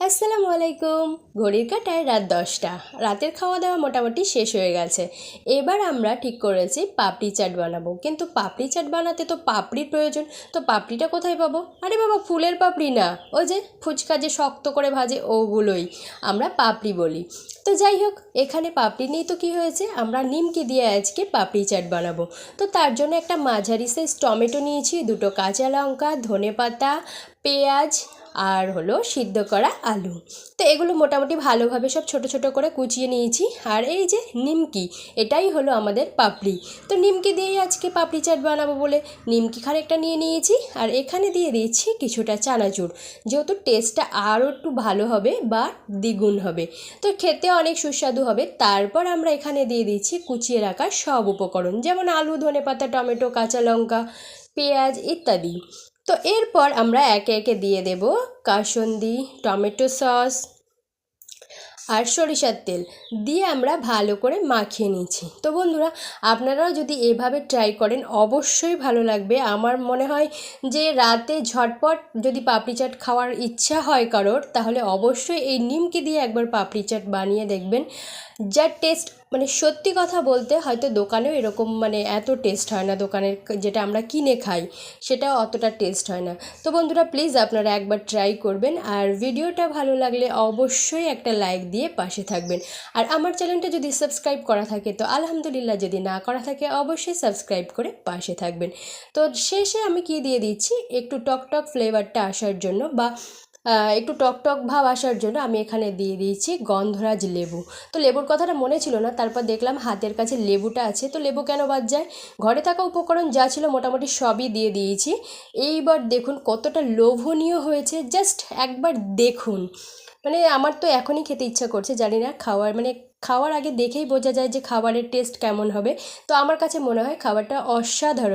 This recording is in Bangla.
আসসালামু আলাইকুম। ঘড়ির কাঁটায় রাত 10টা। রাতের খাওয়া দাওয়া মোটামুটি শেষ হয়ে গেছে। এবার আমরা ঠিক করেছি পাপড়ি চাট বানাবো, কিন্তু পাপড়ি চাট বানাতে তো পাপড়ির প্রয়োজন। তো পাপড়িটা কোথায় পাবো? আরে বাবা, ফুলের পাপড়ি না, ওই যে ফুচকা যে শক্ত করে ভাজে ওগুলোই আমরা পাপড়ি বলি। তো যাই হোক, এখানে পাপড়ি নেই তো কি হয়েছে, আমরা নিমকি দিয়ে আজকে পাপড়ি চাট বানাবো। তো তার জন্য একটা মাঝারি সাইজ টমেটো নিয়েছি, দুটো কাঁচা লঙ্কা, ধনেপাতা, পেঁয়াজ আর হলো সিদ্ধ করা আলু। তো এগুলো মোটামুটি ভালোভাবে সব ছোট ছোট করে কুচিয়ে নিয়েছি। আর এই যে নিমকি, এটাই হলো আমাদের পাপড়ি। তো নিমকি দিয়েই আজকে পাপড়ি চাট বানাবো বলে নিমকি খানিকটা নিয়ে নিয়েছি, আর এখানে দিয়ে দিয়েছি কিছুটা চানাচুর, যেহেতু টেস্টটা আরও একটু ভালো হবে বা দ্বিগুণ হবে, তো খেতে অনেক সুস্বাদু হবে। তারপর আমরা এখানে দিয়ে দিচ্ছি কুচিয়ে রাখা সব উপকরণ, যেমন আলু, ধনেপাতা, টমেটো, কাঁচা লঙ্কা, পেঁয়াজ ইত্যাদি। তো এরপর আমরা একে একে দিয়ে দেব কাসুন্দি, টমেটো সস আর সরিষার তেল দিয়ে আমরা ভালো করে মাখিয়ে নিচ্ছি। তো বন্ধুরা, আপনারাও যদি এভাবে ট্রাই করেন অবশ্যই ভালো লাগবে। আমার মনে হয় যে রাতে ঝটপট যদি পাপড়ি চাট খাওয়ার ইচ্ছা হয় কারোর, তাহলে অবশ্যই এই নিমকি দিয়ে একবার পাপড়ি চাট বানিয়ে দেখবেন। যার টেস্ট, মানে সত্যি কথা বলতে হয়তো দোকানেও এরকম মানে এত টেস্ট হয় না, দোকানের যেটা আমরা কিনে খাই সেটাও অতটা টেস্ট হয় না। তো বন্ধুরা, প্লিজ আপনারা একবার ট্রাই করবেন, আর ভিডিওটা ভালো লাগলে অবশ্যই একটা লাইক দিয়ে পাশে থাকবেন। আর আমার চ্যানেলটা যদি সাবস্ক্রাইব করা থাকে তো আলহামদুলিল্লাহ, যদি না করা থাকে অবশ্যই সাবস্ক্রাইব করে পাশে থাকবেন। তো শেষে আমি কি দিয়ে দিচ্ছি, একটু টক টক ফ্লেভারটা আসার জন্য বা একটু টক টক ভাব আসার জন্য আমি এখানে দিয়ে দিয়েছি গন্ধরাজ লেবু। তো লেবুর কথাটা মনে ছিল না, তারপর দেখলাম হাতের কাছে লেবুটা আছে, তো লেবু কেন বাদ যায়। ঘরে থাকা উপকরণ যা ছিল মোটামুটি সবই দিয়ে দিয়েছি। এইবার দেখুন কতটা লোভনীয় হয়েছে, জাস্ট একবার দেখুন। মানে আমার তো এখনই খেতে ইচ্ছা করছে, জানি না খাওয়ার আগে দেখেই বোঝা যায় যে খাবারের টেস্ট কেমন হবে। তো আমার কাছে মনে হয় খাবারটা অসাধারণ।